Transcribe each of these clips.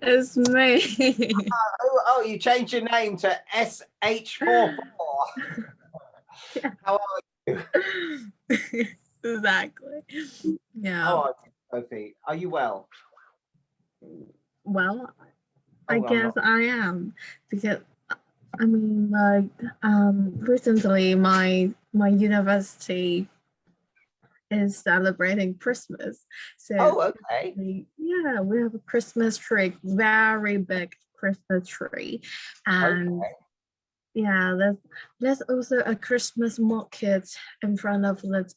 It's me. Oh, you changed your name to SH44. Yeah. How are you? Exactly. How Yeah. are you, Sophie? Are you well? Well, I Oh, I'm guess not. I am because I mean, like, recently my university is celebrating Christmas, so Oh, okay. yeah, we have a Christmas tree, very big Christmas tree, and Okay. yeah, there's also a Christmas market in front of the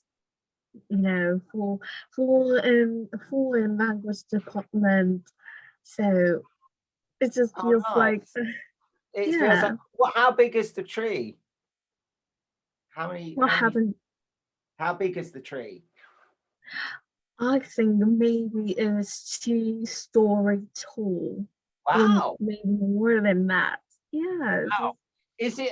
full in language department. So it just Oh, feels like nice. It feels like, yeah. well, how big is the tree? How many, What how many, happened? how big is the tree? I think maybe it's 2 story tall, or Wow. maybe more than that. Yeah. Wow. Is it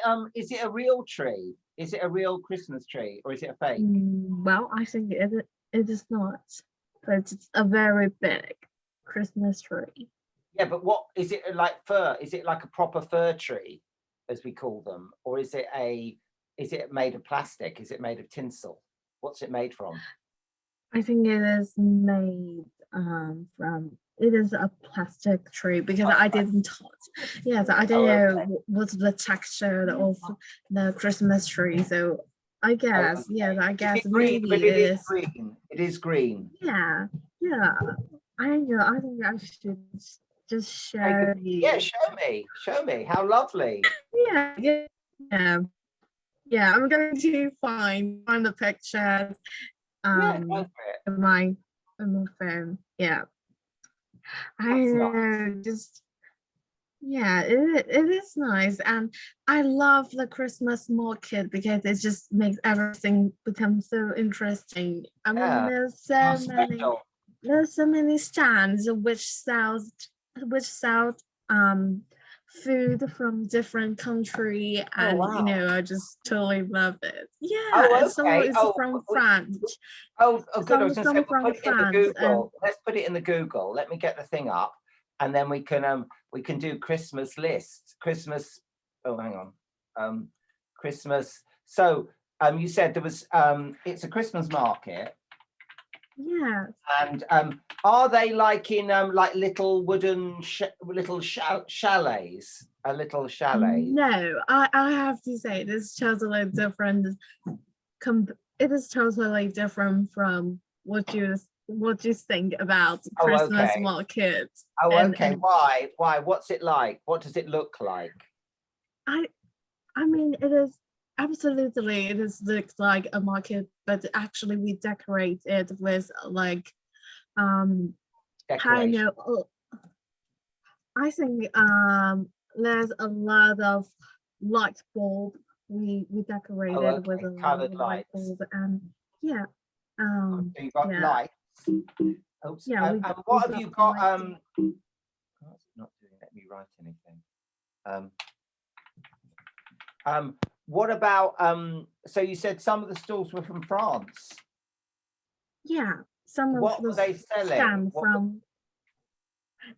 a real tree? Is it a real Christmas tree or is it a fake? Well, I think it is not, but it's a very big Christmas tree. Yeah, but what is it like fir? Is it like a proper fir tree, as we call them, or is it made of plastic? Is it made of tinsel? What's it made from? I think it is made from it is a plastic tree because Oh, I plastic. didn't touch. Yes, I didn't Oh, know okay. what's the texture of the Christmas tree. So I Oh, guess yes, okay. I Is guess it green? But maybe it it is is. green. It is green. Yeah, yeah. I know. I think I should just Take a show yeah. you. Show me. Show me. How lovely. Yeah, yeah, yeah. Yeah, I'm going to find the pictures Yeah, go for um it. in my phone. Yeah. I That's nice. know, just yeah, it is nice, and I love the Christmas market because it just makes everything become so interesting. I mean, Yeah. Feels special. there's so many stands which sells um food from different country, Oh and wow. I just totally love it. Yeah, Oh and some okay. is from France, Oh, good. I was going to say some we'll from put it in the France, and Google. Let's put it in the Google. Let me get the thing up, and then we can do Christmas lists. Christmas. Oh, hang on. Um, Christmas. So you said there was it's a Christmas market, yeah. and are they like in like little wooden chalets? A little chalets. No, I have to say this totally different. It is totally different from what you think about Oh, Christmas okay. markets. Oh, okay. And Why? Why? What's it like? What does it look like? I I mean it is absolutely it is looks like a market, but actually we decorate it with like kind Decoration. of I think there's a lot of light bulb. We Oh, decorated with okay. a lot of Coloured light lights. bulb, and yeah, Oh, so you've got yeah, lights. Oops. yeah. And We what have got you got? light. Oh, it's not doing. Let me write anything. Um, what about? So you said some of the stalls were from France. Yeah, some of What the were they selling? stand from.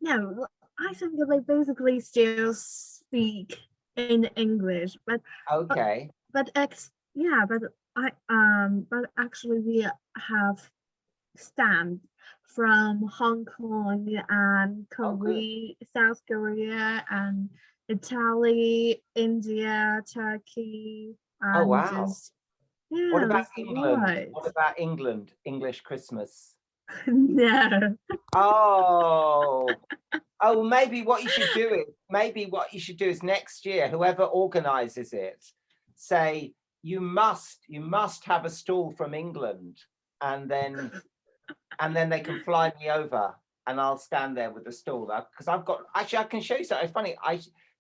No, I think they basically still speak in English, but Okay. yeah, but actually we have stand from Hong Kong and Oh, good. Korea, South Korea and Italy, India, Turkey, Oh, and wow. just What yeah, about that's a England? lot. What about England? English Christmas. No. Oh, oh, maybe what you should do is next year, whoever organizes it, say you must have a stall from England, and then they can fly me over, and I'll stand there with the stall because I've got actually I can show you something. It's funny.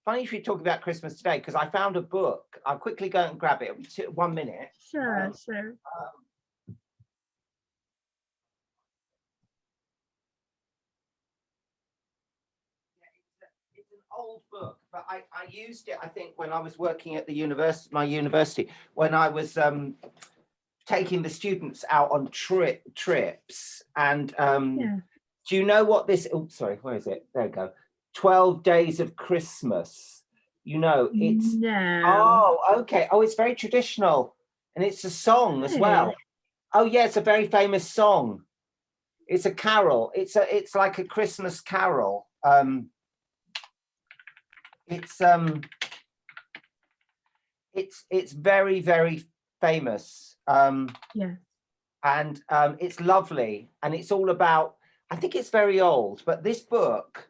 Funny if you talk about Christmas today because I found a book. I'll quickly go and grab it. It'll be 1 minute. Sure, sure. Um, it's an old book, but I used it, I think, when I was working at the university, my university, when I was taking the students out on trips. And Yeah. do you know what this? Oh, sorry, where is it? There we go. 12 Days of Christmas. You know, it's No. oh, okay. Oh, it's very traditional, and it's a song as well. Hey. Oh, yeah, it's a very famous song. It's a carol. It's like a Christmas carol. It's it's very, very famous. Yeah. And it's lovely, and it's all about, I think it's very old, but this book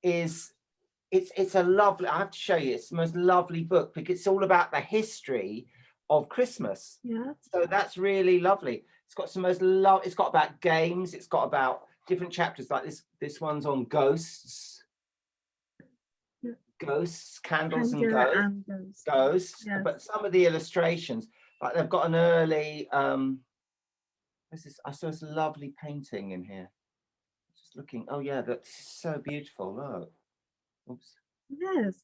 is it's a lovely, I have to show you, it's the most lovely book because it's all about the history of Christmas. Yeah. So that's really lovely. It's got some most love, it's got about games, it's got about different chapters, like this one's on ghosts. Yeah. Ghosts, candles and Candle ghosts. and ghosts. Ghosts, Yes. but some of the illustrations, like they've got an early this is, I saw this lovely painting in here. Just looking, oh yeah, that's so beautiful. Look. Oops. Yes.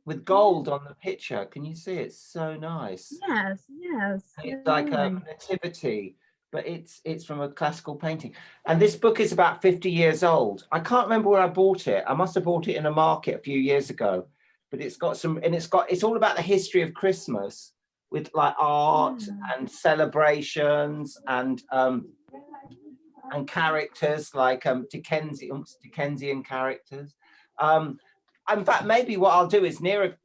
With gold on the picture. Can you see? It's so nice. Yes. Yes. It's like a Really. nativity, but it's from a classical painting. And this book is about 50 years old. I can't remember where I bought it. I must have bought it in a market a few years ago. But it's got some, and it's all about the history of Christmas with like art Yeah. and celebrations and characters like Dickensian characters. In fact, maybe what I'll do is nearer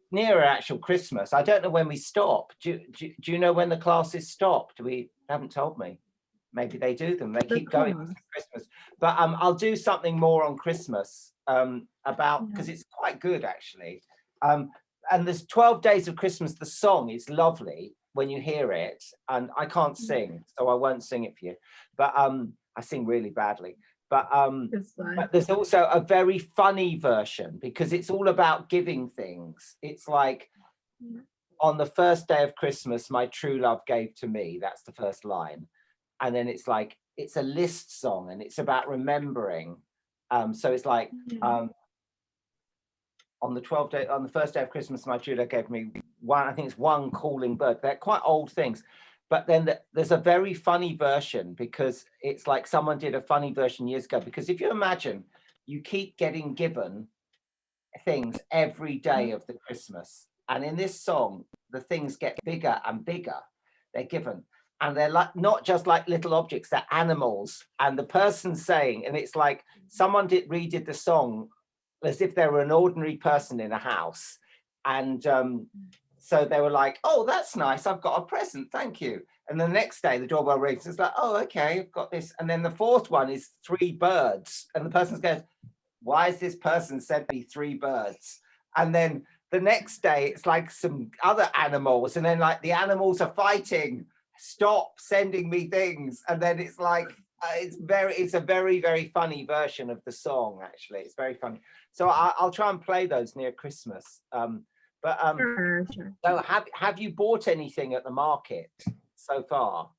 actual Christmas. I don't know when we stop. Do you know when the classes stop? We haven't told me. Maybe they do them. They keep going to Christmas. But I'll do something more on Christmas about, because it's quite good actually. And there's 12 Days of Christmas. The song is lovely when you hear it, and I can't sing, so I won't sing it for you. But I sing really badly. But there's also a very funny version because it's all about giving things. It's like, on the first day of Christmas, my true love gave to me. That's the first line. And then it's like, it's a list song and it's about remembering. So it's like, on the first day of Christmas, my true love gave me one, I think it's one calling bird. They're quite old things. But then there's a very funny version because it's like someone did a funny version years ago. Because if you imagine, you keep getting given things every day of the Christmas. And in this song, the things get bigger and bigger. They're given. And they're like not just like little objects, they're animals. And the person saying, and it's like someone redid the song as if they were an ordinary person in a house. And so they were like, oh, that's nice. I've got a present. Thank you. And the next day, the doorbell rings. It's like, oh, okay, I've got this. And then the fourth one is 3 birds. And the person goes, why has this person sent me 3 birds? And then the next day, it's like some other animals. And then like the animals are fighting. Stop sending me things. And then it's like, it's a very, very funny version of the song, actually. It's very funny. So I'll try and play those near Christmas. Sure. So have you bought anything at the market so far?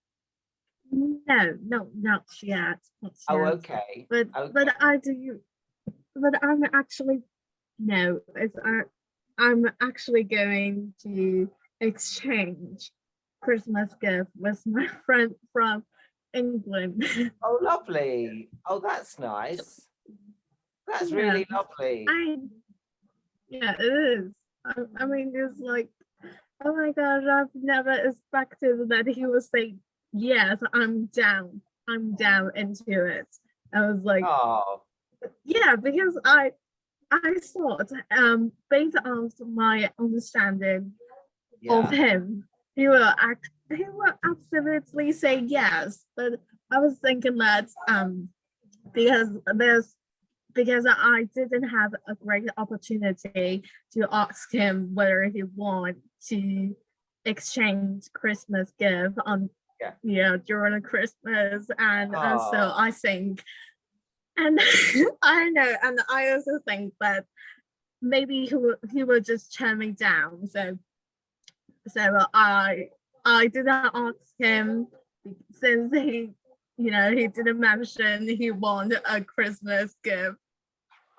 No, not yet. Oh, okay. But I do. But I'm actually I'm actually going to exchange Christmas gift with my friend from England. Oh, lovely. Oh, that's nice. That's really lovely. Yeah, it is. I mean, it's like, oh my gosh, I've never expected that he would say, yes, I'm down into it. I was like, oh, yeah, because I thought, based on my understanding of him, he will absolutely say yes. But I was thinking that because I didn't have a great opportunity to ask him whether he wanted to exchange Christmas gift on during Christmas, and so I think, and I know, and I also think that maybe he will just turn me down. So I didn't ask him since he didn't mention he wanted a Christmas gift.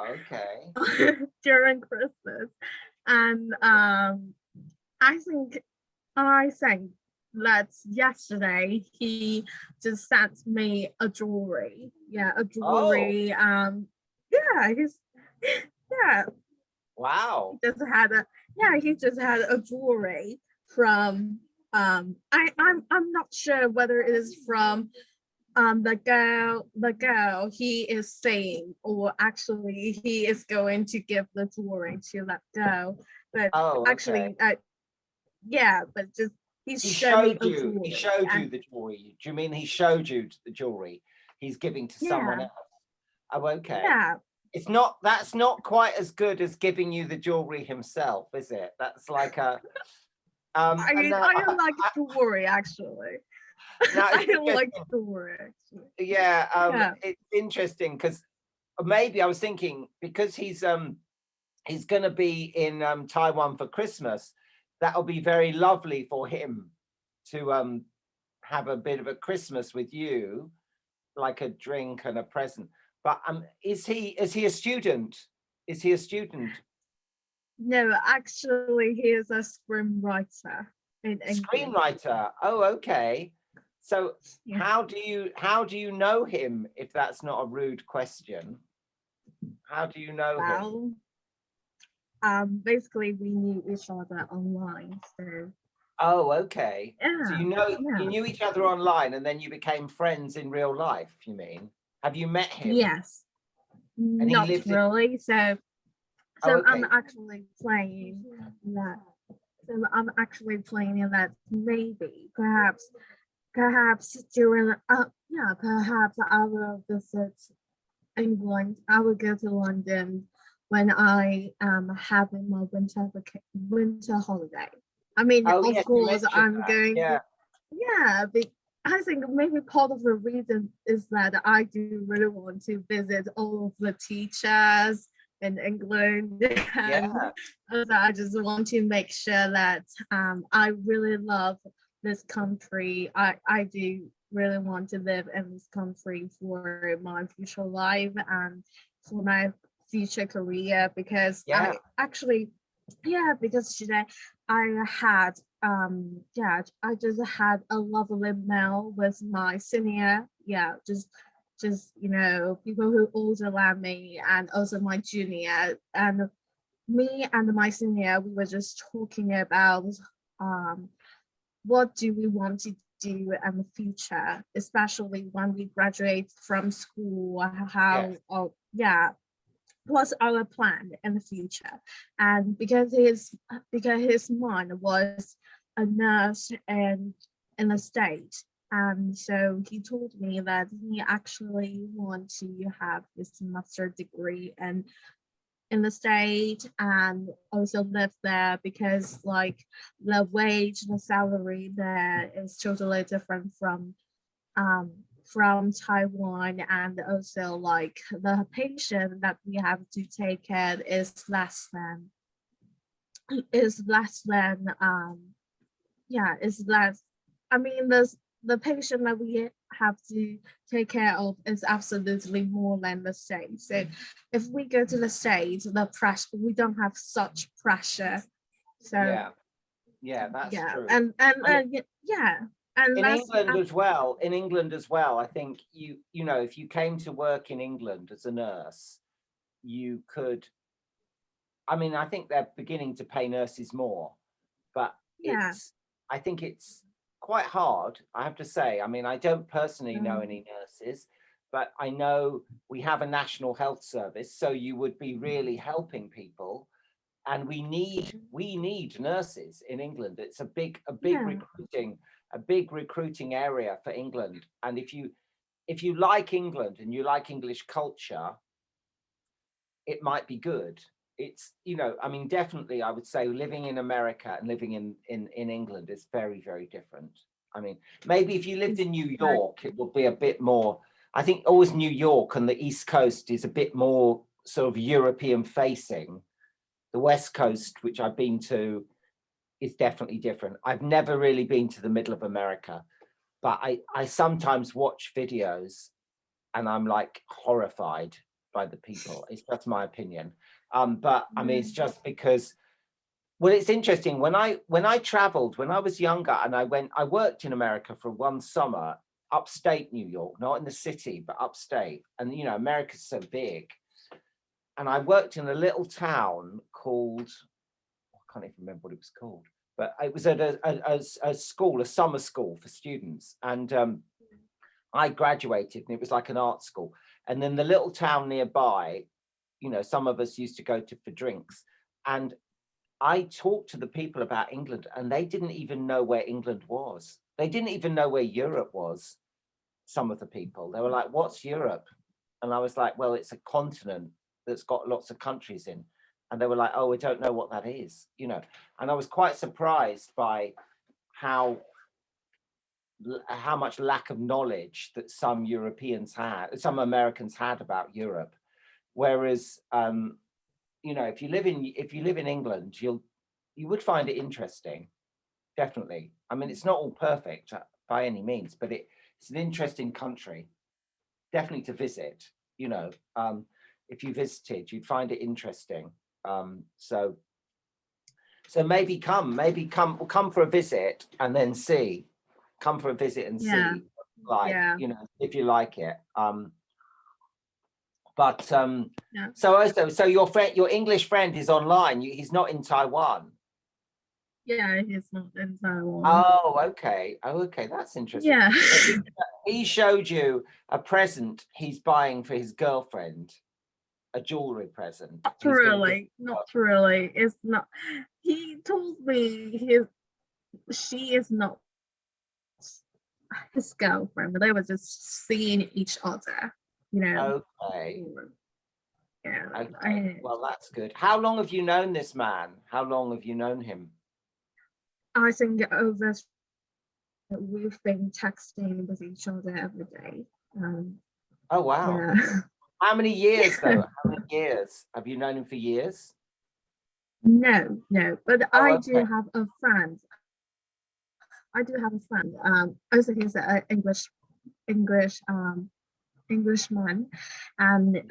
Okay. During Christmas, and I think that yesterday he just sent me a jewelry. Yeah, a jewelry. Yeah, he's yeah, Wow. he just had a jewelry from I'm not sure whether it is from the girl he is saying, or actually he is going to give the jewelry to that girl. But Oh, okay. actually yeah, but just he He showed me showed a you. He jewelry. showed you And the jewelry. Do you mean he showed you the jewelry he's giving to someone yeah, else? Oh, okay. yeah. It's not. That's not quite as good as giving you the jewelry himself, is it? That's like a. I And mean, now, I don't like jewelry actually. now it's I don't like interesting. jewelry actually. Yeah. Yeah. It's interesting because maybe I was thinking because he's going to be in Taiwan for Christmas. That'll be very lovely for him to have a bit of a Christmas with you, like a drink and a present. But is he a student? Is he a student? No, actually, he is a screenwriter in England. Screenwriter. Oh, okay. So Yeah. how do you know him, if that's not a rude question? How do you know him? Well, basically, we knew each other online. So Oh, okay. So yeah, you yeah, knew each other online and then you became friends in real life, you mean? Have you met him? yes, And he not lives in really. So, Oh, so I'm okay. actually playing that. So I'm actually playing that maybe, perhaps during, yeah, perhaps I will visit England. I will go to London when I am having my winter holiday. I mean, Oh, of yes, you course, mentioned I'm that. going Yeah. to, yeah, I think maybe part of the reason is that I do really want to visit all of the teachers in England, and Yeah. also I just want to make sure that I really love this country. I do really want to live in this country for my future life and for my future career, because Yeah. because today I had I just had a lovely meal with my senior, just people who older than me, and also my junior, and me and my senior, we were just talking about um what do we want to do in the future, especially when we graduate from school, Yes. how, what's our plan in the future. And because his mom was a nurse in the state, and so he told me that he actually want to have his master degree and in the state, and also live there, because like the wage, the salary there is totally different um from Taiwan, and also like the patient that we have to take care is less than is less. I mean, the patient that we have to take care of is absolutely more than the state. So if we go to the state, the pressure, we don't have such pressure. So Yeah. Yeah, that's yeah, true. and And yeah, and in that's England as well, I think if you came to work in England as a nurse, you could, I mean, I think they're beginning to pay nurses more, but yeah. I think it's quite hard, I have to say. I mean, I don't personally know Um, any nurses, but I know we have a national health service, so you would be really helping people. And we need nurses in England. It's yeah, a big recruiting area for England. And if you like England and you like English culture, it might be good. I mean, definitely, I would say living in America and living in England is very, very different. I mean, maybe if you lived it's in New like York, it would be a bit more. I think always New York and the East Coast is a bit more sort of European facing. The West Coast, which I've been to, is definitely different. I've never really been to the middle of America, but I sometimes watch videos and I'm like horrified by the people. It's just my opinion. But I mean, it's mm, just because, well, it's interesting. When I traveled when I was younger, and I worked in America for one summer, upstate New York, not in the city, but upstate. And America's so big. and I worked in a little town called, I can't even remember what it was called, but it was at a school, a summer school for students. And I graduated, and it was like an art school. And then the little town nearby, you know, some of us used to go to for drinks. And I talked to the people about England, and they didn't even know where England was. They didn't even know where Europe was. Some of the people, they were like, "What's Europe?" And I was like, "Well, it's a continent that's got lots of countries in." And they were like, "Oh, we don't know what that is," you know. And I was quite surprised by how much lack of knowledge that some Europeans had, some Americans had about Europe. Whereas, you know, if you live in England, you would find it interesting, definitely. I mean, it's not all perfect by any means, but it's an interesting country, definitely to visit. You know, if you visited, you'd find it interesting. So maybe come for a visit and then see. Come for a visit and Yeah. see, like, Yeah. you know, if you like it. But Yeah. so your English friend is online. He's not in Taiwan. Yeah, he's not in Taiwan. Oh, okay. Oh, okay. That's interesting. Yeah. He showed you a present he's buying for his girlfriend, a jewelry present. Not really. Not really. It's not. He told me she is not his girlfriend, but they were just seeing each other, you know. Okay. Yeah. Okay. Well, that's good. How long have you known this man? How long have you known him? I think over we've been texting with each other every day. Oh wow. Yeah. How many years though? How many years? Have you known him for years? No, but Oh, I okay. do have a friend. Also he's an Englishman, and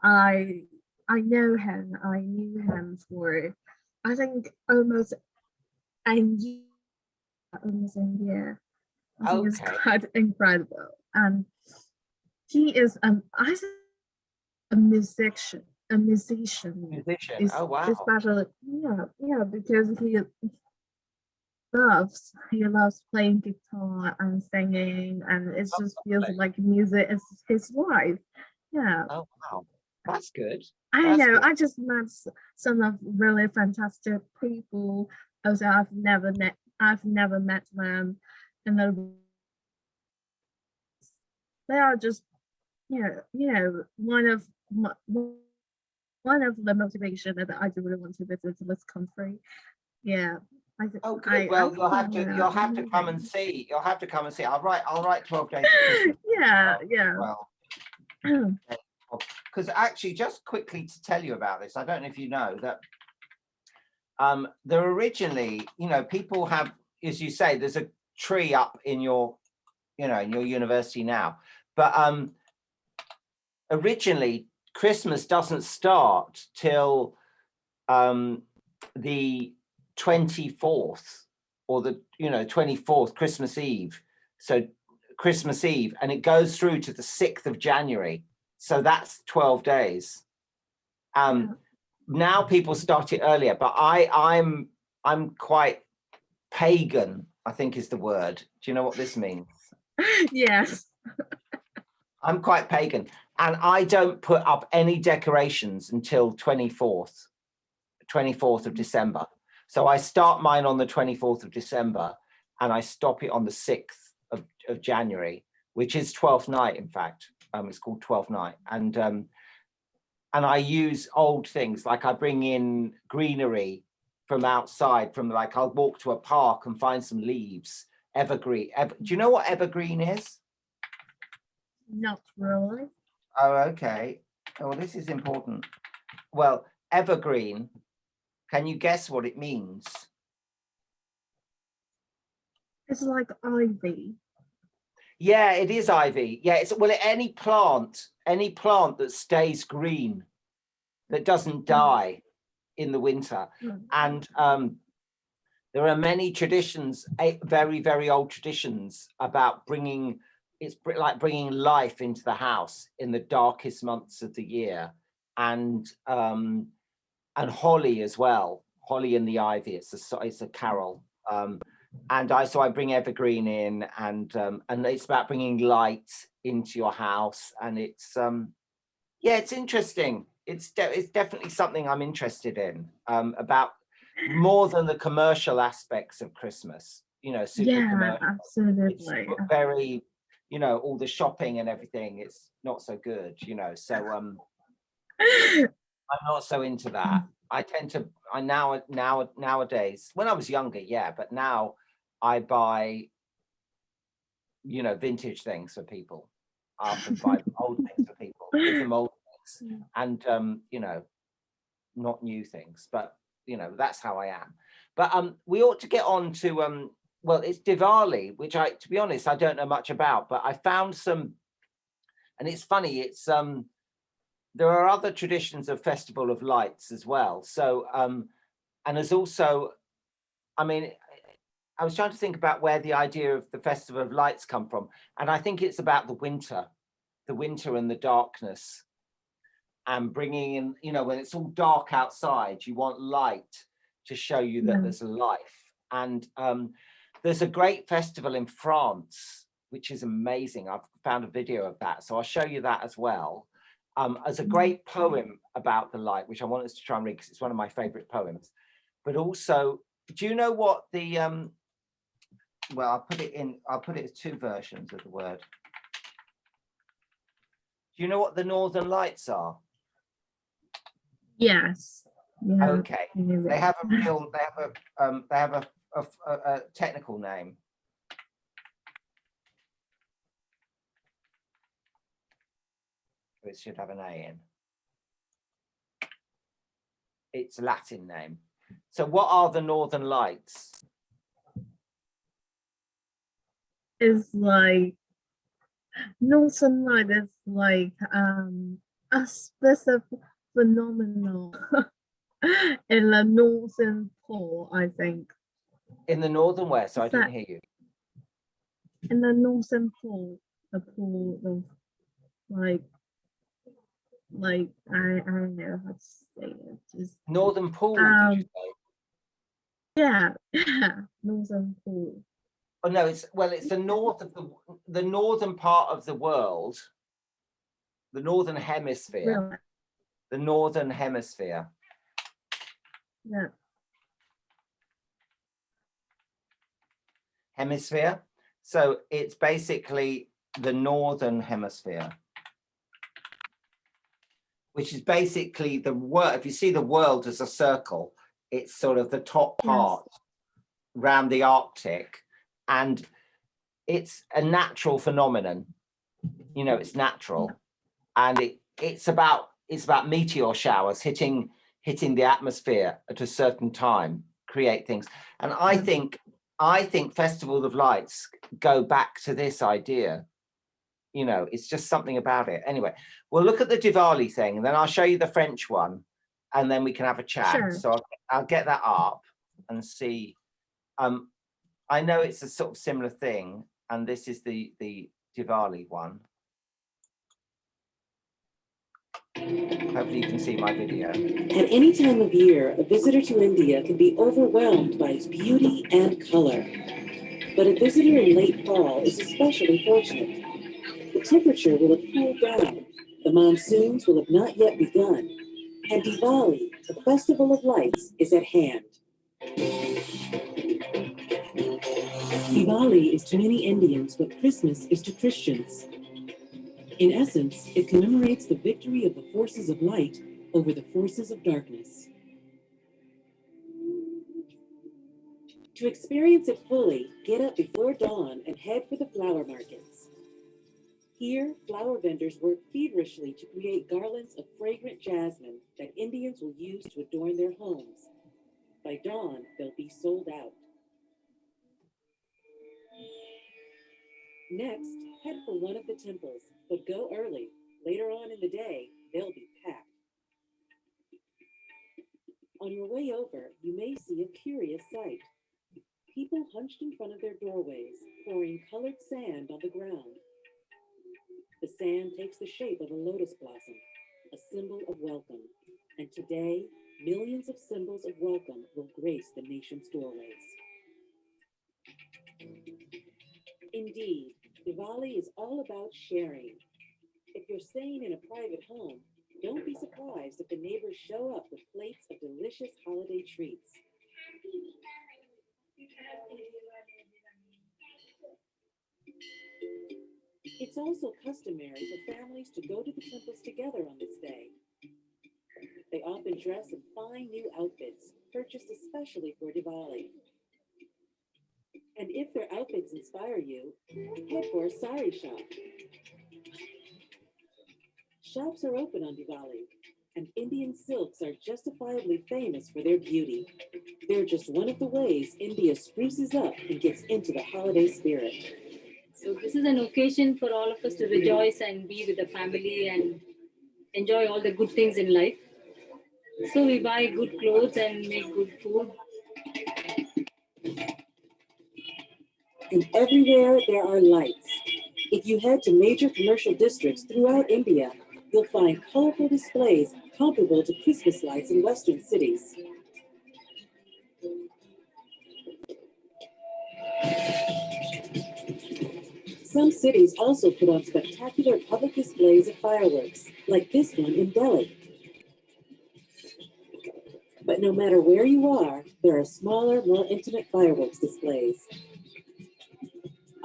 I know him. I knew him for, I think, almost a year. Almost a year. I think it's Okay. quite incredible. And he is I think a musician. Musician. Oh wow. Especially, yeah, because he loves playing guitar and singing, and it just feels like music is his life. Yeah. Oh wow. That's good. I That's know. good. I just met some of really fantastic people. Also, I've never met them, and they are just, one of the motivation that I do really want to visit this country. Yeah. Oh good. Well, you'll have to come and see. You'll have to come and see. I'll write 12 days of Christmas. Yeah. Well, because actually, just quickly to tell you about this, I don't know if you know that they're originally, you know, people have, as you say, there's a tree up in your, you know, in your university now, but originally Christmas doesn't start till the 24th or the, you know, 24th, Christmas Eve. So Christmas Eve, and it goes through to the 6th of January. So that's 12 days. Now people start it earlier, but I'm quite pagan, I think is the word. Do you know what this means? Yes. I'm quite pagan, and I don't put up any decorations until 24th of December. So I start mine on the 24th of December, and I stop it on the 6th of January, which is 12th night, in fact. It's called 12th night. And I use old things, like I bring in greenery from outside, like I'll walk to a park and find some leaves, evergreen. Do you know what evergreen is? Not really. Oh, okay. Oh, this is important. Well, evergreen, can you guess what it means? It's like ivy. Yeah, it is ivy. Yeah, it's, well, any plant that stays green, that doesn't die in the winter. And there are many traditions, very, very old traditions about it's like bringing life into the house in the darkest months of the year. and holly as well. Holly and the Ivy. It's a carol. And I bring evergreen in, and it's about bringing light into your house, and it's yeah, it's interesting. It's definitely something I'm interested in, about more than the commercial aspects of Christmas. Super Yeah, commercial. It's absolutely. very, all the shopping and everything. It's not so good, So I'm not so into that. Nowadays, when I was younger, yeah, but now I buy, vintage things for people. I often buy old things for people, give them old things, and not new things. But that's how I am. But we ought to get on to well, it's Diwali, which to be honest, I don't know much about, but I found some, and it's funny. It's there are other traditions of Festival of Lights as well. So and there's also, I mean, I was trying to think about where the idea of the Festival of Lights come from, and I think it's about the winter and the darkness, and bringing in, when it's all dark outside, you want light to show you that there's a life. And there's a great festival in France, which is amazing. I've found a video of that, so I'll show you that as well. As a great poem about the light, which I want us to try and read because it's one of my favorite poems. But also, do you know what the well, I'll put it as two versions of the word. Do you know what the Northern Lights are? Yes. Yeah. Okay. They have a technical name. It should have an A in. It's a Latin name. So what are the Northern Lights? It's like Northern Light is like a specific phenomenon in the Northern Pole, I think. In the Northern where? So I didn't hear you. In the Northern Pole, the pole of like I don't know how to say it. Just Northern Pole, did you say? Yeah, Northern Pole. Oh no, it's the north of the northern part of the world, the northern hemisphere. Really? The northern hemisphere. Yeah. Hemisphere. So it's basically the northern hemisphere, which is basically the world. If you see the world as a circle, it's sort of the top part around the Arctic, and it's a natural phenomenon. It's natural, and it's about meteor showers hitting the atmosphere at a certain time, create things. And I think Festival of Lights go back to this idea. It's just something about it. Anyway, we'll look at the Diwali thing, and then I'll show you the French one, and then we can have a chat. Sure. So I'll get that up and see. I know it's a sort of similar thing, and this is the Diwali one. Hopefully you can see my video. At any time of year, a visitor to India can be overwhelmed by its beauty and color. But a visitor in late fall is especially fortunate. The temperature will have cooled down, the monsoons will have not yet begun, and Diwali, the Festival of Lights, is at hand. Diwali is to many Indians what Christmas is to Christians. In essence, it commemorates the victory of the forces of light over the forces of darkness. To experience it fully, get up before dawn and head for the flower markets. Here, flower vendors work feverishly to create garlands of fragrant jasmine that Indians will use to adorn their homes. By dawn, they'll be sold out. Next, head for one of the temples, but go early. Later on in the day, they'll be packed. On your way over, you may see a curious sight. People hunched in front of their doorways, pouring colored sand on the ground. The sand takes the shape of a lotus blossom, a symbol of welcome. And today, millions of symbols of welcome will grace the nation's doorways. Indeed, Diwali is all about sharing. If you're staying in a private home, don't be surprised if the neighbors show up with plates of delicious holiday treats. It's also customary for families to go to the temples together on this day. They often dress in fine new outfits, purchased especially for Diwali. And if their outfits inspire you, head for a sari shop. Shops are open on Diwali, and Indian silks are justifiably famous for their beauty. They're just one of the ways India spruces up and gets into the holiday spirit. So this is an occasion for all of us to rejoice and be with the family and enjoy all the good things in life. So we buy good clothes and make good food. And everywhere there are lights. If you head to major commercial districts throughout India, you'll find colorful displays comparable to Christmas lights in Western cities. Some cities also put on spectacular public displays of fireworks, like this one in Delhi. But no matter where you are, there are smaller, more intimate fireworks displays.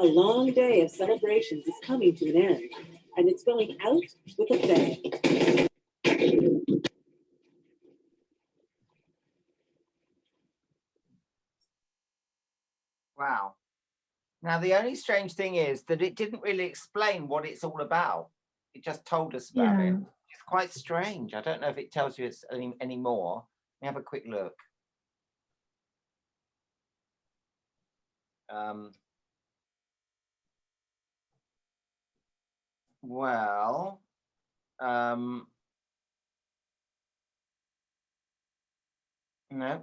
A long day of celebrations is coming to an end, and it's going out with a bang. Wow. Now, the only strange thing is that it didn't really explain what it's all about. It just told us about it. It's quite strange. I don't know if it tells you it's any more. Let me have a quick look. Well, no,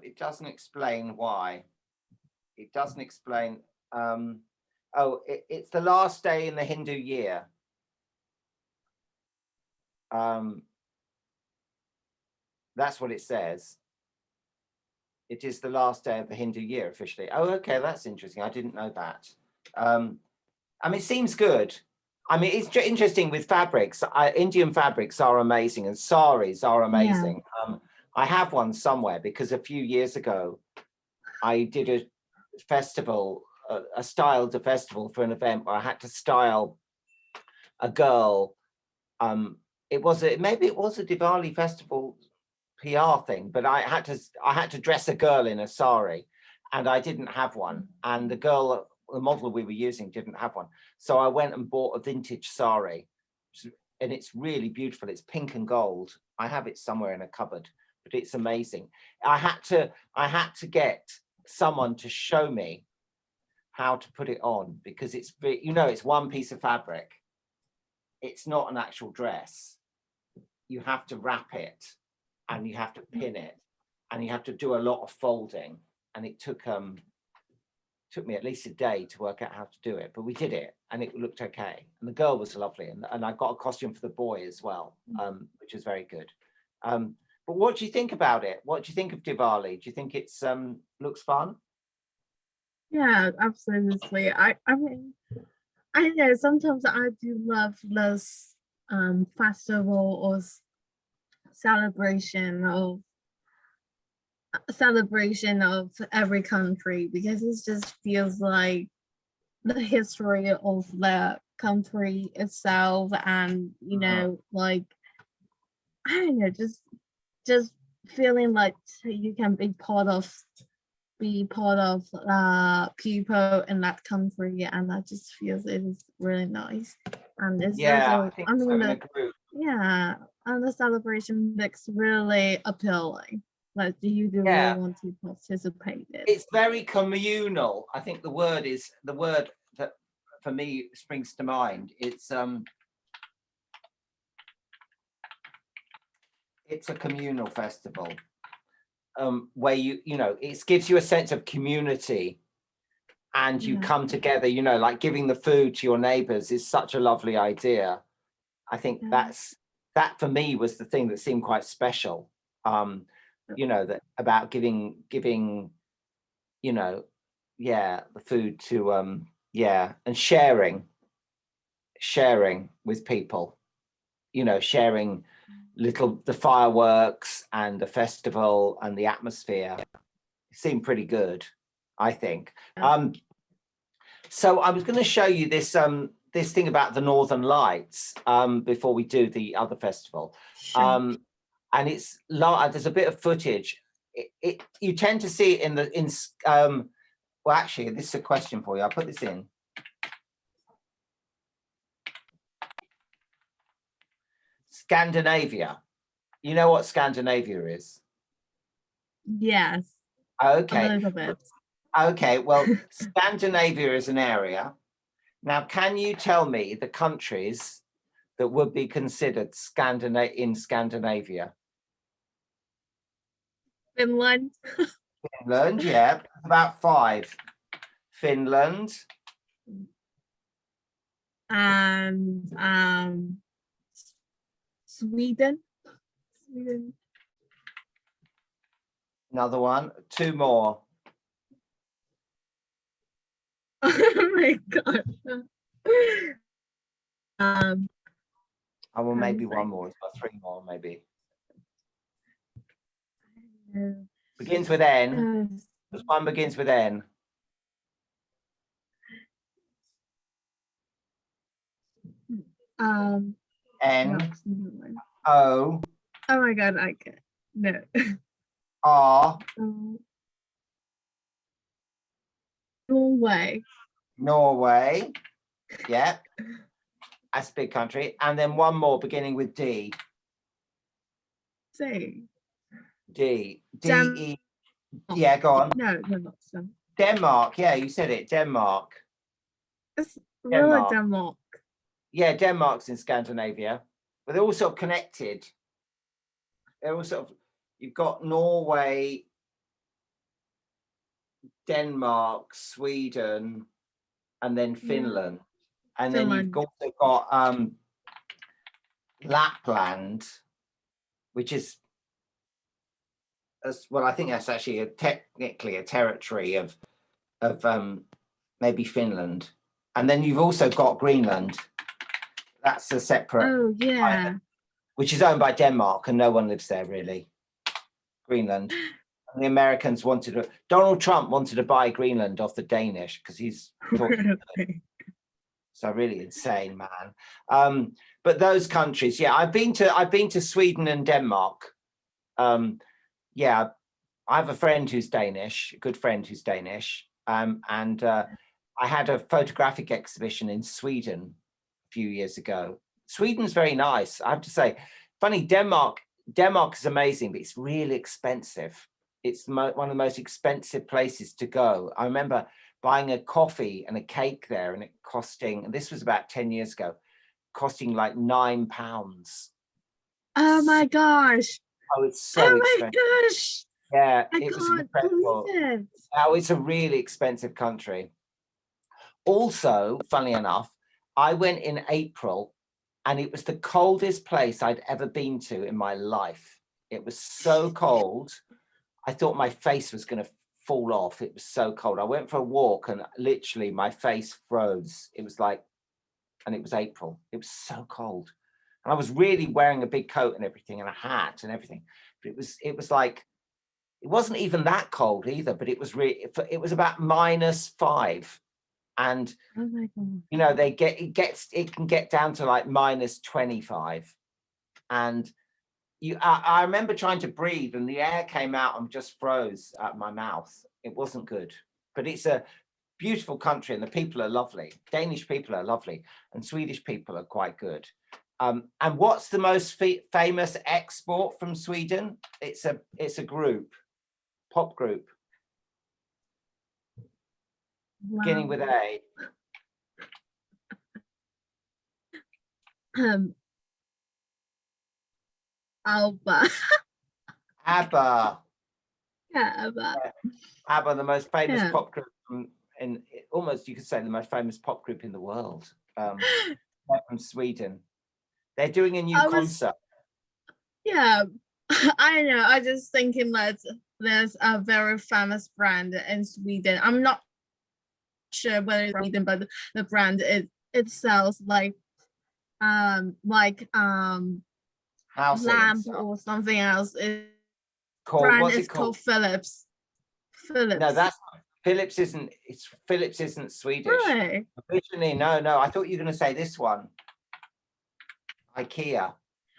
it doesn't explain why. It doesn't explain. It's the last day in the Hindu year. That's what it says. It is the last day of the Hindu year officially. Oh, okay, that's interesting. I didn't know that. I mean, it seems good. I mean, it's interesting with fabrics. Indian fabrics are amazing, and saris are amazing. Yeah. I have one somewhere because a few years ago, I did a festival, styled a festival for an event where I had to style a girl. Maybe it was a Diwali festival PR thing, but I had to dress a girl in a sari, and I didn't have one, and the model we were using didn't have one, so I went and bought a vintage sari, and it's really beautiful. It's pink and gold. I have it somewhere in a cupboard, but it's amazing. I had to get someone to show me how to put it on, because it's one piece of fabric. It's not an actual dress. You have to wrap it, and you have to pin it, and you have to do a lot of folding, and it took me at least a day to work out how to do it, but we did it, and it looked okay, and the girl was lovely, and I got a costume for the boy as well, which was very good. But what do you think about it? What do you think of Diwali? Do you think it's looks fun? Yeah, absolutely. I mean, I know sometimes I do love this festival or celebration of every country, because it just feels like the history of the country itself, and like, I don't know, just feeling like you can be part of people in that country, and that just feels it is really nice. And it's also, I mean, and the celebration looks really appealing. Like, do you really want to participate in it? It's very communal. I think the word that for me springs to mind. It's a communal festival, where it gives you a sense of community, and you come together. Like giving the food to your neighbors is such a lovely idea. I think that's that for me was the thing that seemed quite special. You know, that about giving, you know, yeah, the food to yeah, and sharing with people, you know, sharing the fireworks and the festival and the atmosphere. It seemed pretty good, I think. So I was going to show you this this thing about the Northern Lights before we do the other festival. Sure. And it's there's a bit of footage. You tend to see it in well, actually, this is a question for you. I'll put this in. Scandinavia. You know what Scandinavia is? Yes, Okay. a little bit. Okay, well, Scandinavia is an area. Now, can you tell me the countries that would be considered in Scandinavia? Finland Finland, yeah, about 5. Finland, and Sweden. another one, 2 more. Oh my god. Oh, well, maybe Sounds 1 more. It's got 3 more, maybe. like- Begins with N. This one begins with N. No, N, never mind. O, Oh my god, I can't. No. R, Norway. Norway. Yeah, that's a big country. And then 1 more beginning with D. Say. D. Dem- D-E. Yeah, go on. No, not some. Denmark. Yeah, you said it. Denmark. It's really Denmark. Denmark. Yeah, Denmark's in Scandinavia, but they're all sort of connected. They're all sort of, you've got Norway, Denmark, Sweden, and then Finland. And then you've also got Lapland, which is, well, I think that's actually technically a territory of maybe Finland. And then you've also got Greenland. That's a separate Oh yeah. island, which is owned by Denmark, and no one lives there really. Greenland. And the Americans Donald Trump wanted to buy Greenland off the Danish because he's so really insane, man. But those countries, yeah, I've been to Sweden and Denmark. Yeah, I have a friend who's Danish, a good friend who's Danish. And I had a photographic exhibition in Sweden a few years ago. Sweden's very nice, I have to say. Funny, Denmark is amazing, but it's really expensive. It's one of the most expensive places to go. I remember buying a coffee and a cake there, and it costing, and this was about 10 years ago, costing like £9. Oh my gosh. Oh, it's so expensive. Gosh. Yeah, I it was can't incredible. believe it. Oh, it's a really expensive country. Also, funnily enough, I went in April, and it was the coldest place I'd ever been to in my life. It was so cold. I thought my face was going to fall off. It was so cold. I went for a walk and literally my face froze. It was like, and it was April. It was so cold. And I was really wearing a big coat and everything and a hat and everything. But it was like, it wasn't even that cold either, but it was about -5. And Oh my god. you know, it can get down to like -25. And I remember trying to breathe and the air came out and just froze out my mouth. It wasn't good, but it's a beautiful country and the people are lovely. Danish people are lovely and Swedish people are quite good. And what's the most famous export from Sweden? It's a group, pop group, beginning with A. Alba. ABBA. Yeah, Alba. ABBA, the most famous Yeah. pop group in almost, you could say, the most famous pop group in the world. They're from Sweden. They're doing a new concert Yeah, I know. I just thinking that there's a very famous brand in Sweden. I'm not sure whether it's Sweden, but the brand it sells like Housing lamp stuff. or something else. Called, Brand what's is it called? called Philips. No, Philips. that's Philips isn't. It's Philips isn't Swedish. Really? Originally, no. I thought you were going to say this one. IKEA.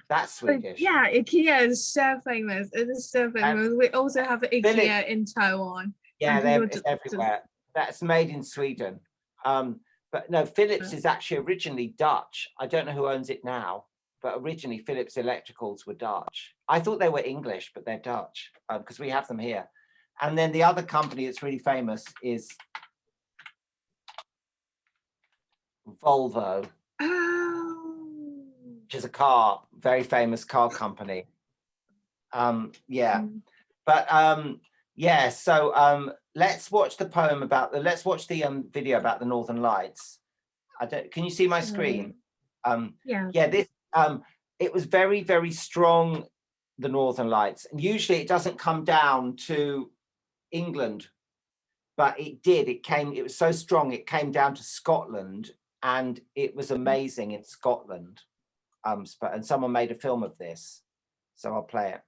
That's But Swedish. yeah, IKEA is so famous. It is so famous. We also have IKEA Philips, in Taiwan. yeah, And people it's everywhere. That's made in Sweden. But no, Philips is actually originally Dutch. I don't know who owns it now, but originally Philips Electricals were Dutch. I thought they were English, but they're Dutch because we have them here. And then the other company that's really famous is Volvo, Oh. which is a very famous car company. Yeah, but yeah. So let's watch the poem let's watch the video about the Northern Lights. Can you see my screen? Yeah. Yeah, this it was very, very strong, the Northern Lights, and usually it doesn't come down to England, but it did. It was so strong it came down to Scotland, and it was amazing in Scotland. And someone made a film of this, so I'll play it.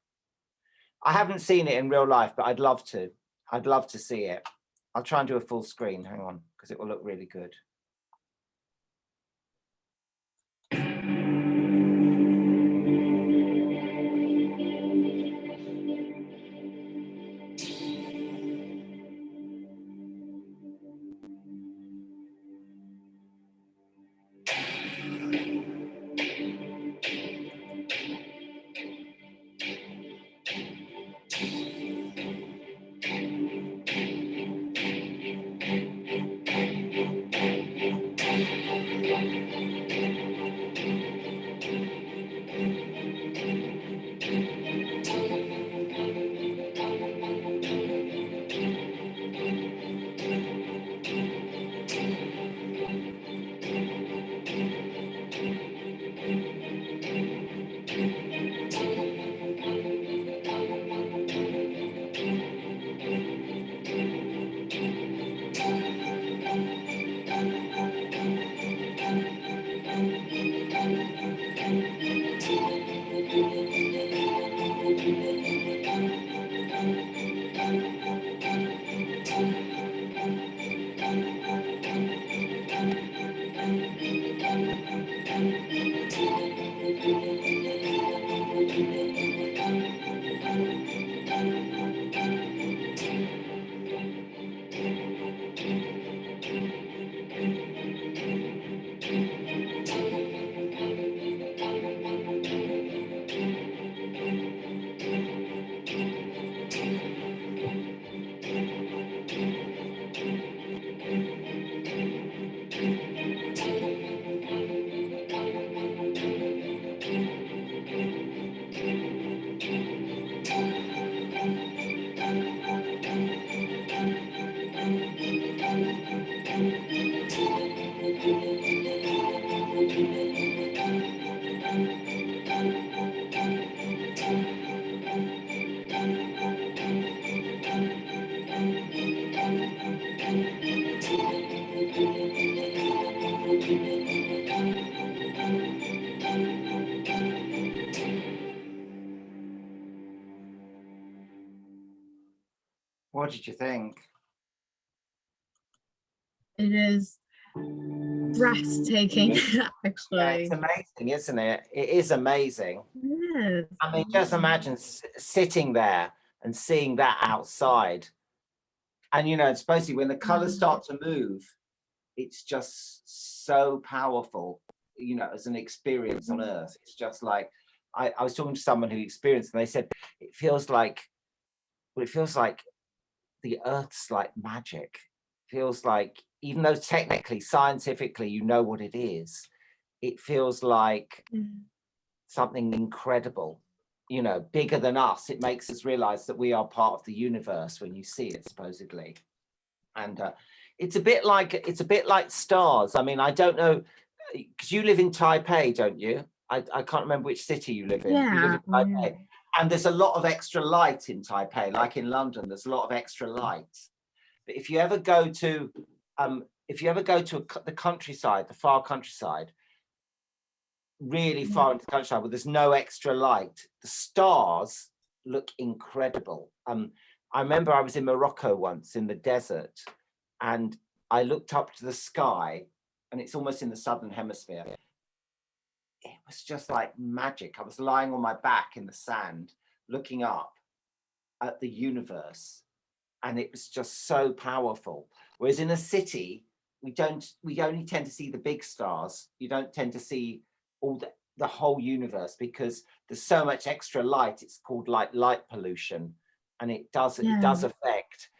I haven't seen it in real life, but I'd love to. I'd love to see it. I'll try and do a full screen. Hang on, because it will look really good. What did you think? It is breathtaking, actually. Yeah, it's amazing, isn't it? It is amazing. Yes. I mean, just imagine sitting there and seeing that outside. And, supposedly when the colors start to move, it's just so powerful, as an experience on Earth. It's just like, I was talking to someone who experienced it, and they said, it feels like the Earth's like magic. It feels like, even though technically, scientifically, you know what it is, it feels like something incredible, bigger than us. It makes us realize that we are part of the universe when you see it, supposedly. And it's a bit like stars. I mean, I don't know, because you live in Taipei, don't you? I can't remember which city you live in. You live Yeah, in Taipei. And there's a lot of extra light in Taipei, like in London, there's a lot of extra light. But if you ever go to the countryside, the far countryside, really far into the countryside where there's no extra light, the stars look incredible. I remember I was in Morocco once in the desert, and I looked up to the sky, and it's almost in the southern hemisphere. It was just like magic. I was lying on my back in the sand, looking up at the universe, and it was just so powerful. Whereas in a city, we only tend to see the big stars. You don't tend to see all the whole universe because there's so much extra light. It's called like light pollution, and it does affect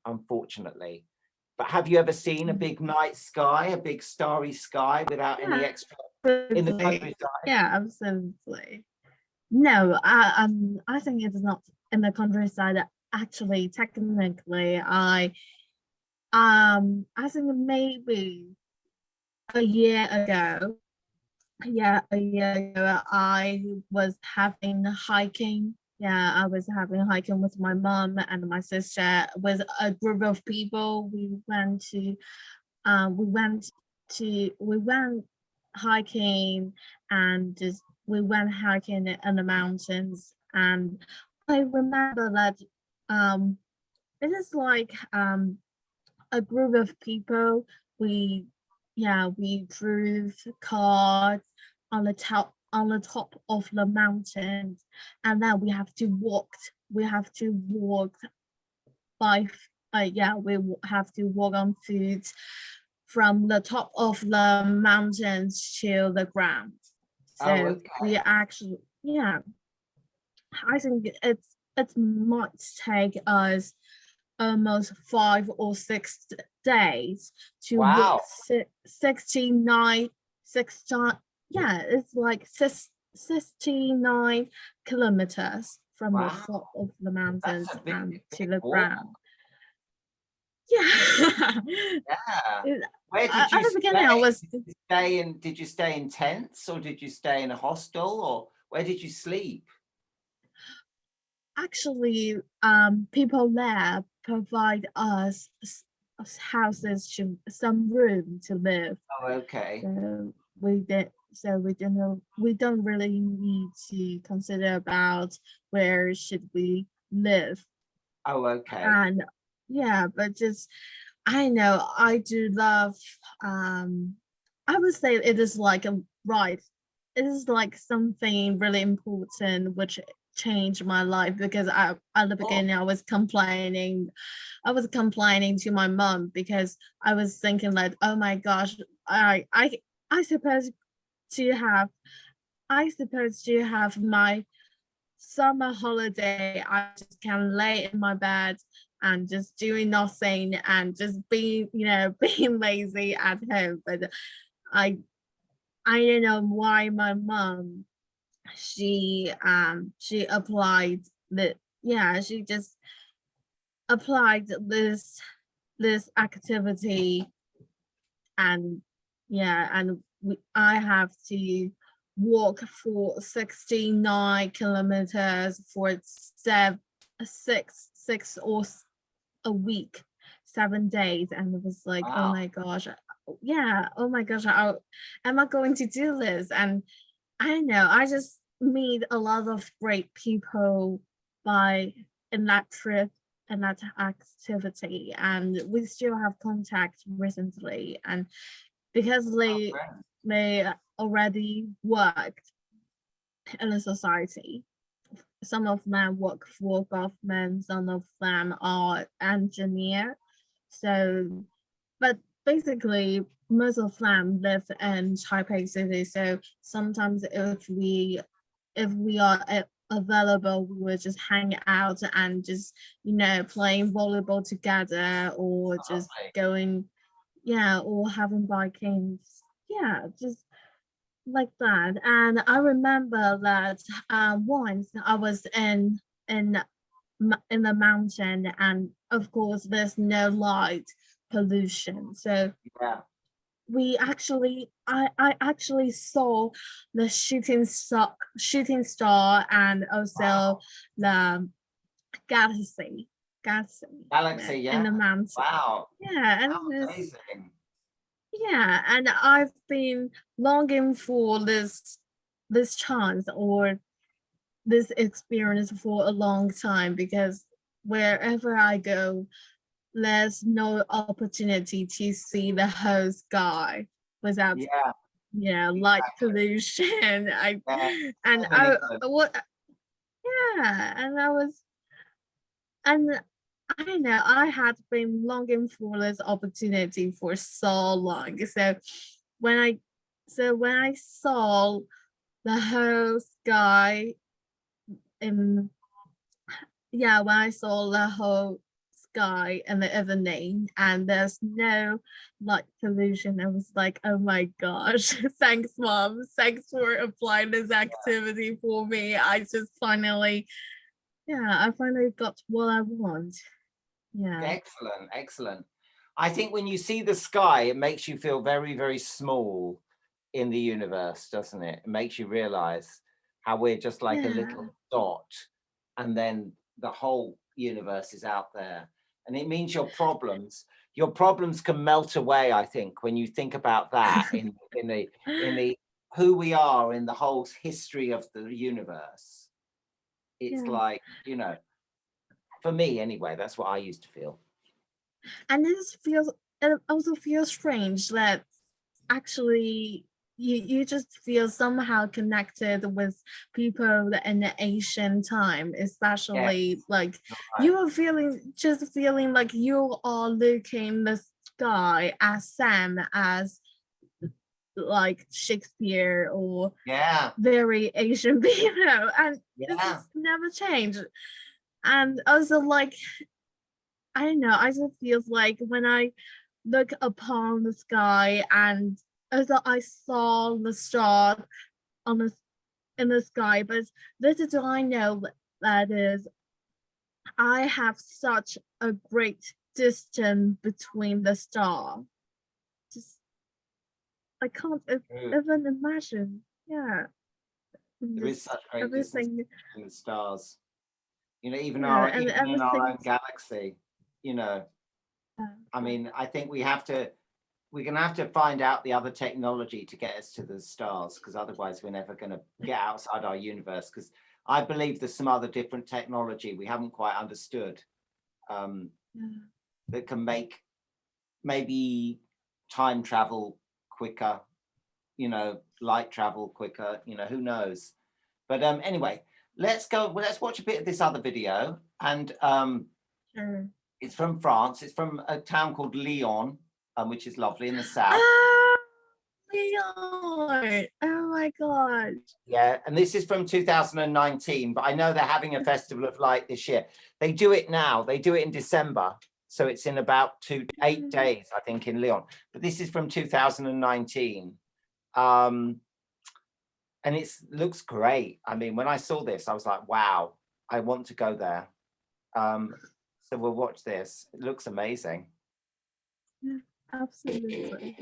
unfortunately. But have you ever seen a big night sky, a big starry sky without any extra in the countryside? Yeah, absolutely. No, I think it's not in the countryside. Actually, technically, I think maybe a year ago, I was having hiking. Yeah, I was having hiking with my mom and my sister with a group of people. We went hiking, and just we went hiking in the mountains. And I remember that it is like a group of people. We drove cars on the top of the mountains, and then we have to walk by we have to walk on foot from the top of the mountains to the ground. So okay. we actually, I think it might take us almost 5 or 6 days to walk 69 it's like 69 kilometers from the top of the mountains and to the ground. Yeah. Where did you at the beginning did you stay in tents, or did you stay in a hostel, or where did you sleep? Actually, people there provide us houses, some room to live. Oh, okay. We don't really need to consider about where should we live. Oh, okay. And but just I know I do love. I would say it is like a right. It is like something really important which changed my life, because at the beginning I was complaining to my mom because I was thinking like, oh my gosh, I supposed to have my summer holiday. I just can lay in my bed and just doing nothing and just being being lazy at home. But I don't know why my mom, she applied she just applied this activity, and I have to walk for 69 kilometers for six or a week, 7 days, and it was like, oh my gosh, how am I going to do this? And I don't know, I just meet a lot of great people in that trip and that activity, and we still have contact recently, and because they already worked in a society. Some of them work for government, some of them are engineer. So, but basically most of them live in Taipei City. So sometimes if we are available, we will just hang out and just playing volleyball together, or just going or having biking, just like that. And I remember that once I was in the mountain, and of course there's no light pollution, so I actually saw the shooting star and also Wow. the galaxy galaxy Galaxy, in yeah. the mountain. Wow. Yeah, and How this, amazing. yeah, and I've been longing for this chance or this experience for a long time because wherever I go, there's no opportunity to see the whole sky without Yeah, light exactly. pollution. Yeah, And so many I good. what yeah, and I was and I know I had been longing for this opportunity for so long. When I when I saw the whole sky in when I saw the whole sky in the evening and there's no light pollution, I was like, oh my gosh, thanks mom. Thanks for applying this activity for me. I finally got what I want. Yeah. Excellent, excellent. I think when you see the sky, it makes you feel very, very small in the universe, doesn't it? It makes you realize how we're just like a Yeah. little dot, and then the whole universe is out there. And it means your problems can melt away, I think, when you think about that in the who we are in the whole history of the universe. It's Yeah. like, for me anyway, that's what I used to feel. And it also feels strange that actually you just feel somehow connected with people in the ancient time, especially Yes, like right. you are feeling like you are looking the sky as same as like Shakespeare or Yeah, very Asian people, and this yeah. is never changed. And also like I don't know, I just feels like when I look upon the sky and also I saw the star on the in the sky, but this is what I know that is I have such a great distance between the star. Just I can't True. even imagine. Yeah. There is This such great distance everything. between the stars. Even Yeah, our and even in our own everything's galaxy. You know, I yeah. mean, I think we're gonna have to find out the other technology to get us to the stars, because otherwise we're never gonna get outside our universe. Because I believe there's some other different technology we haven't quite understood, um, Yeah. that can make maybe time travel quicker, light travel quicker, who knows. But anyway, let's go. Well, let's watch a bit of this other video. And Sure. it's from France. It's from a town called Lyon, which is lovely in the south. Ah, Leon! Oh my god. Yeah, and this is from 2019, but I know they're having a festival of light this year. They do it now. They do it in December. So it's in about 8 days, I think, in Lyon. But this is from 2019. And it looks great. I mean, when I saw this, I was like, wow, I want to go there. So we'll watch this. It looks amazing. Yeah, absolutely.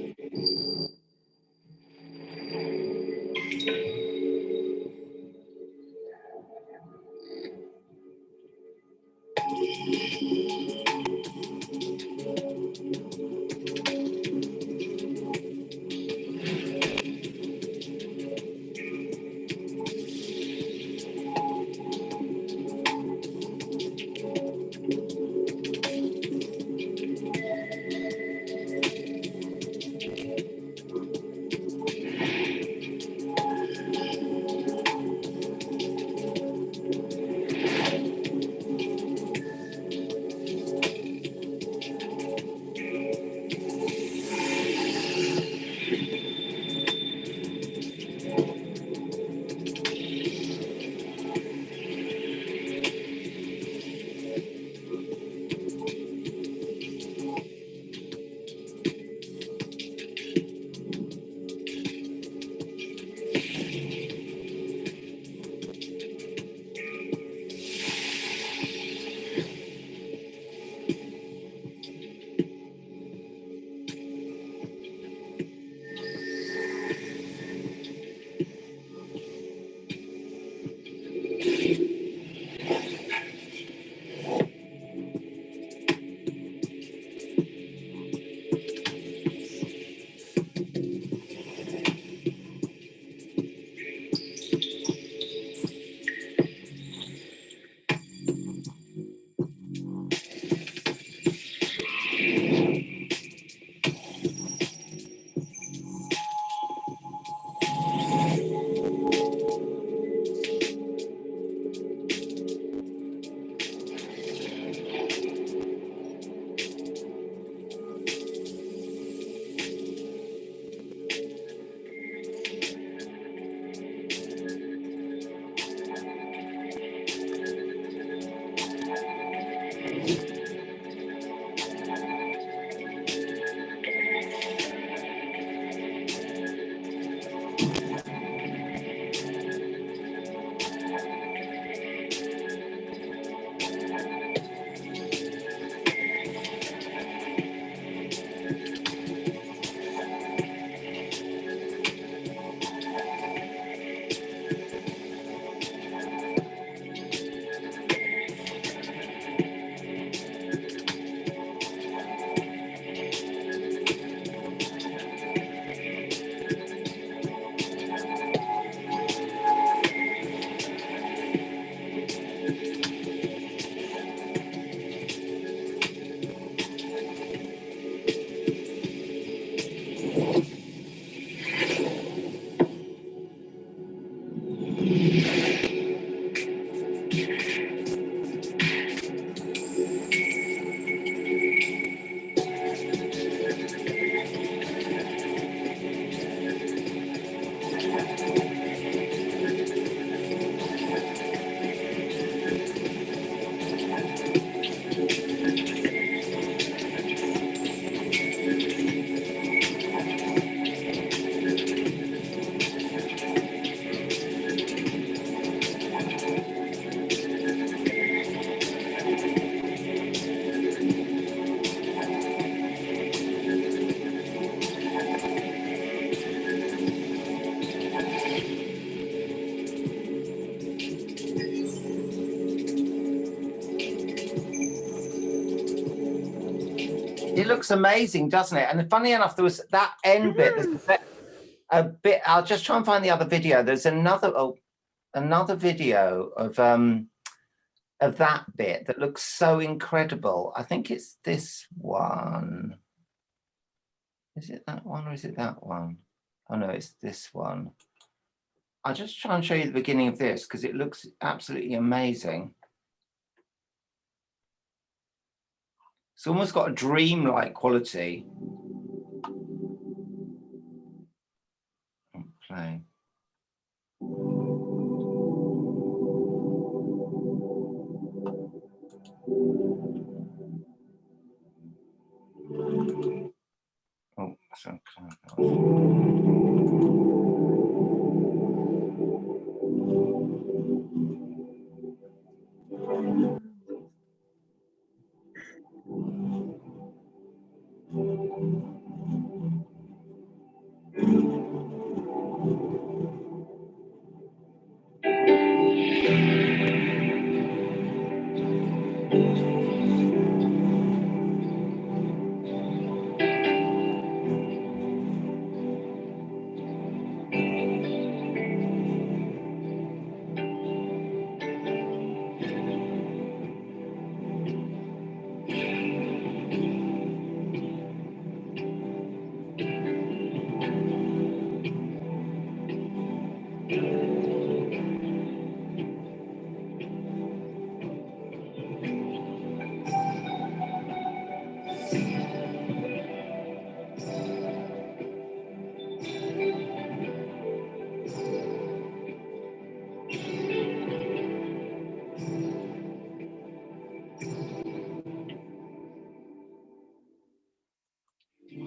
It looks amazing, doesn't it? And funny enough, there was that end bit. There's a bit. I'll just try and find the other video. There's another video of that bit that looks so incredible. I think it's this one. Is it that one or is it that one? Oh no, it's this one. I'll just try and show you the beginning of this because it looks absolutely amazing. It's almost got a dreamlike quality. Play. Oh, so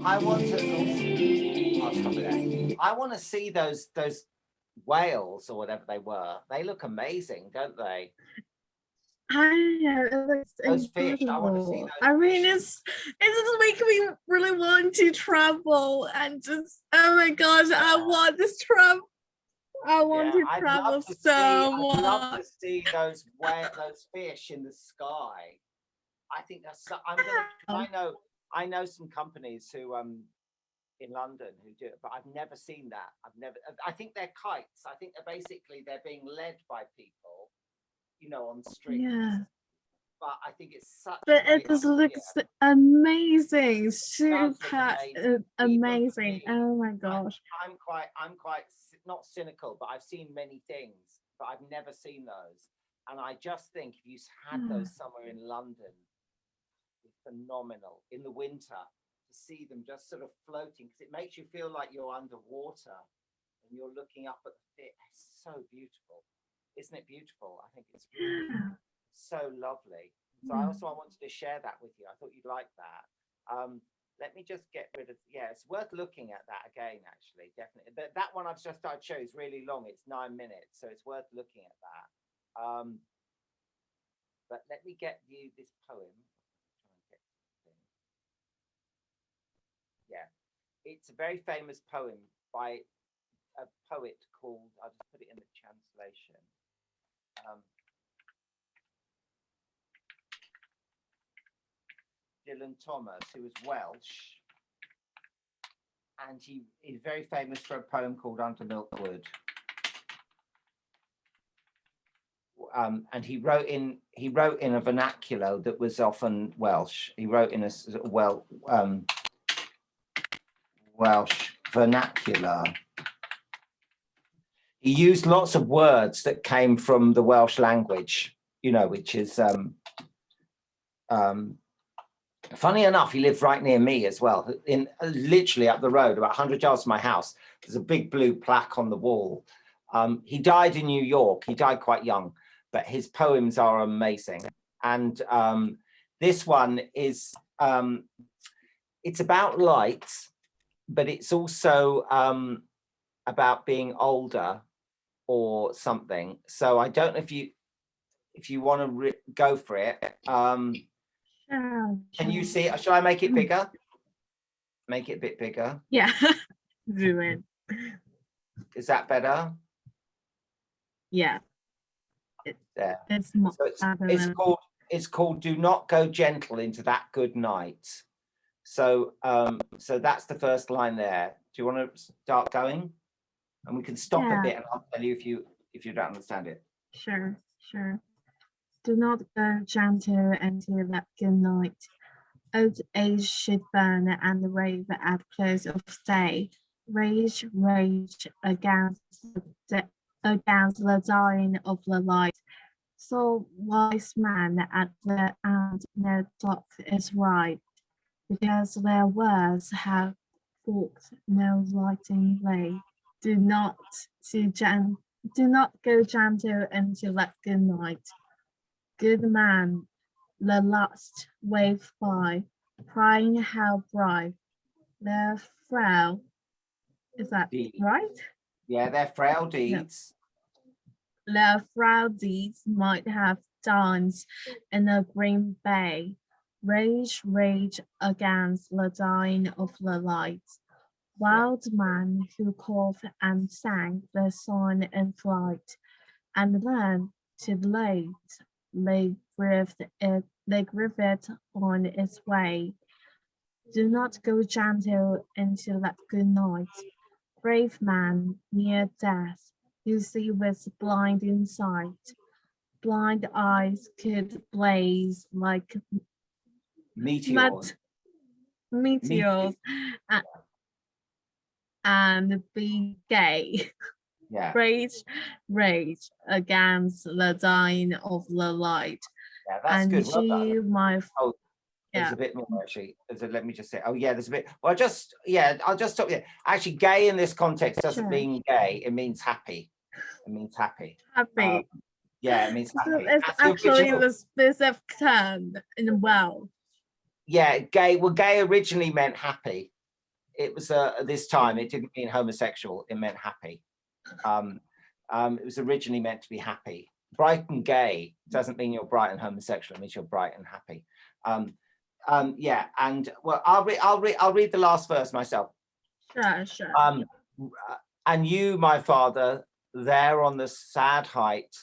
I want to. I'll stop it there. I want to see those whales or whatever they were. They look amazing, don't they? Yeah, it looks Those fish. I want to see incredible. those. I mean, fish. it's just making me really want to travel and just, oh my gosh, I want this travel. I want to I'd travel love to so I'd love much. to see those fish in the sky. I think that's. I know some companies who in London who do it, but I've never seen that. I think they're kites. I think they're being led by people, on strings. Yeah. But I think it's such. But it just looks amazing, super amazing. Oh my gosh. I'm quite not cynical, but I've seen many things, but I've never seen those. And I just think if you had those somewhere in London, it's phenomenal in the winter to see them just sort of floating, because it makes you feel like you're underwater and you're looking up at the fish. It's so beautiful, isn't it beautiful? I think it's really so lovely. So I wanted to share that with you. I thought you'd like that. Let me just get rid of. Yeah, it's worth looking at that again. Actually, definitely. That one I've just started to show is really long. It's 9 minutes, so it's worth looking at that. But let me get you this poem. Yeah, it's a very famous poem by a poet called. I'll just put it in the translation. Dylan Thomas, who was Welsh, and he is very famous for a poem called Under Milkwood. And he wrote in a vernacular that was often Welsh. He wrote in a Welsh vernacular. He used lots of words that came from the Welsh language, which is funny enough, he lived right near me as well, in literally up the road, about 100 yards from my house. There's a big blue plaque on the wall. He died in New York. He died quite young, but his poems are amazing. And this one is, it's about light, but it's also about being older or something. So I don't know if you want to go for it. Can you see? Shall I make it bigger? Make it a bit bigger. Yeah. Zoom in. Is that better? Yeah. There. It's more. So it's called Do Not Go Gentle Into That Good Night. So so that's the first line there. Do you want to start going? And we can stop a Yeah. bit and I'll tell you if you don't understand it. Sure, sure. Do not go gentle into that good night. Old age should burn and rave at close of day. Rage, rage against the dying of the light. So wise man at the end no doubt is right, because their words have forked no lighting way. Do not do not go gentle into that good night. Good man, the last wave by, crying how bright. Their frail, is that Deed. right? Yeah, they're frail deeds. Their frail deeds might have dawns in a green bay. Rage, rage against the dying of the light. Wild man who called and sang the song in flight, and then, too late, they grieve it on its way. Do not go gentle into that good night. Brave man near death, you see with blinding sight. Blind eyes could blaze like Meteors. meteors and be gay. Yeah, Rage, rage against the dying of the light. yeah, that's And good. Well done. she, my, Oh, there's yeah, a bit more actually. Let me just say. Oh yeah, there's a bit. Well, I'll just stop there. Actually, gay in this context doesn't Sure. mean gay. It means happy. It means happy. happy. Yeah, it means So happy. it's That's the actually original. the specific term in well. Yeah, gay. Well, gay originally meant happy. It was this time. It didn't mean homosexual. It meant happy. It was originally meant to be happy. Bright and gay doesn't mean you're bright and homosexual. It means you're bright and happy. Yeah, and well, I'll read the last verse myself. Sure, sure. And you, my father, there on the sad height,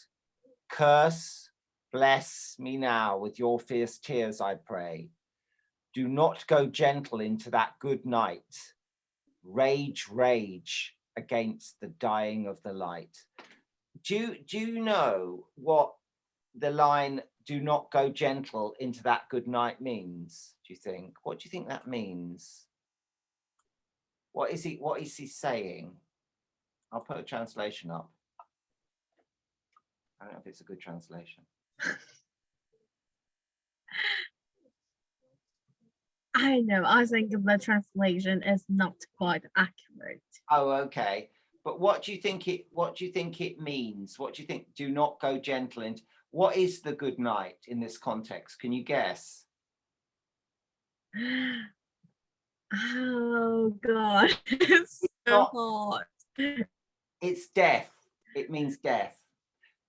curse, bless me now with your fierce tears, I pray. Do not go gentle into that good night. Rage, rage against the dying of the light. Do you know what the line "do not go gentle into that good night" means? Do you think? What do you think that means? What is he saying? I'll put a translation up. I don't know if it's a good translation. I know. I think the translation is not quite accurate. Oh, okay. But what do you think it means? What do you think? Do not go gentle into. What is the good night in this context? Can you guess? Oh God, it's so hard. It's death. It means death.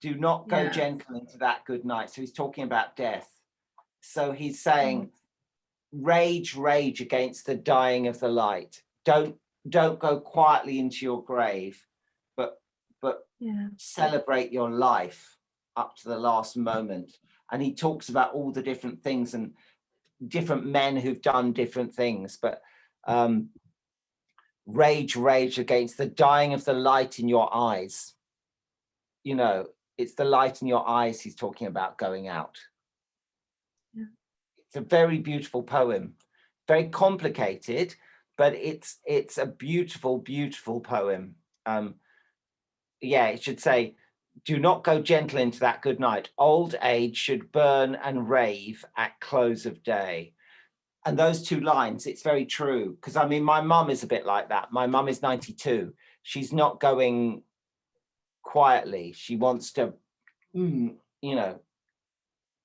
Do not go Yeah. gentle into that good night. So he's talking about death. So he's saying, rage, rage against the dying of the light. Don't go quietly into your grave, but Yeah. celebrate your life up to the last moment. And he talks about all the different things and different men who've done different things, but rage, rage against the dying of the light in your eyes. You know, it's the light in your eyes he's talking about going out. Yeah. It's a very beautiful poem, very complicated, but it's a beautiful, beautiful poem. Yeah, it should say, do not go gentle into that good night. Old age should burn and rave at close of day. And those two lines, it's very true. Because I mean, my mum is a bit like that. My mum is 92. She's not going quietly. She wants to, you know,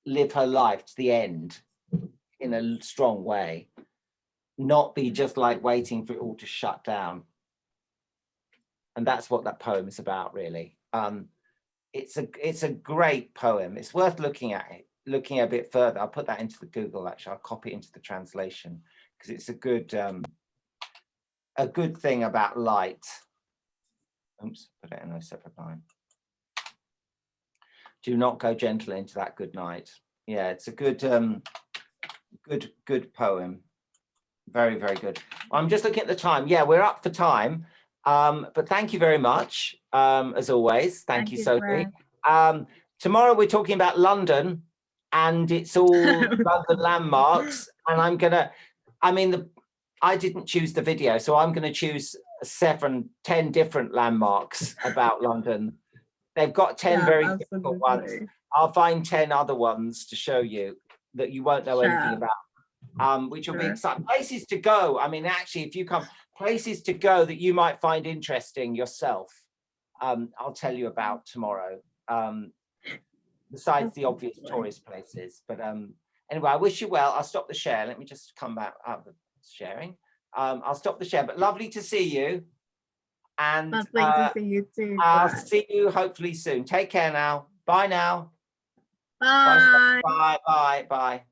live her life to the end in a strong way, not be just like waiting for it all to shut down. And that's what that poem is about, really. It's a great poem. It's worth looking at it, looking a bit further. I'll put that into the Google, actually. I'll copy it into the translation because it's a good thing about light. Oops, put it in a separate line. Do not go gentle into that good night. Yeah, it's a good good poem. Very, very good. I'm just looking at the time. Yeah, we're up for time. But thank you very much, as always. Thank you, Sophie. Greg. Tomorrow we're talking about London, and it's all London landmarks. And I didn't choose the video, so I'm going to choose 10 different landmarks about London. They've got 10 very difficult ones. absolutely. I'll find 10 other ones to show you that you won't know anything Sure. about, which will be Sure. exciting. Places to go. I mean, actually, if you come, places to go that you might find interesting yourself, I'll tell you about tomorrow. Besides the obvious Absolutely. tourist places. But anyway, I wish you well. I'll stop the share. Let me just come back out of the sharing. I'll stop the share, but lovely to see you. And Lovely to see you too. I'll Greg. see you hopefully soon. Take care now. Bye now. Bye. Bye. Bye. Bye.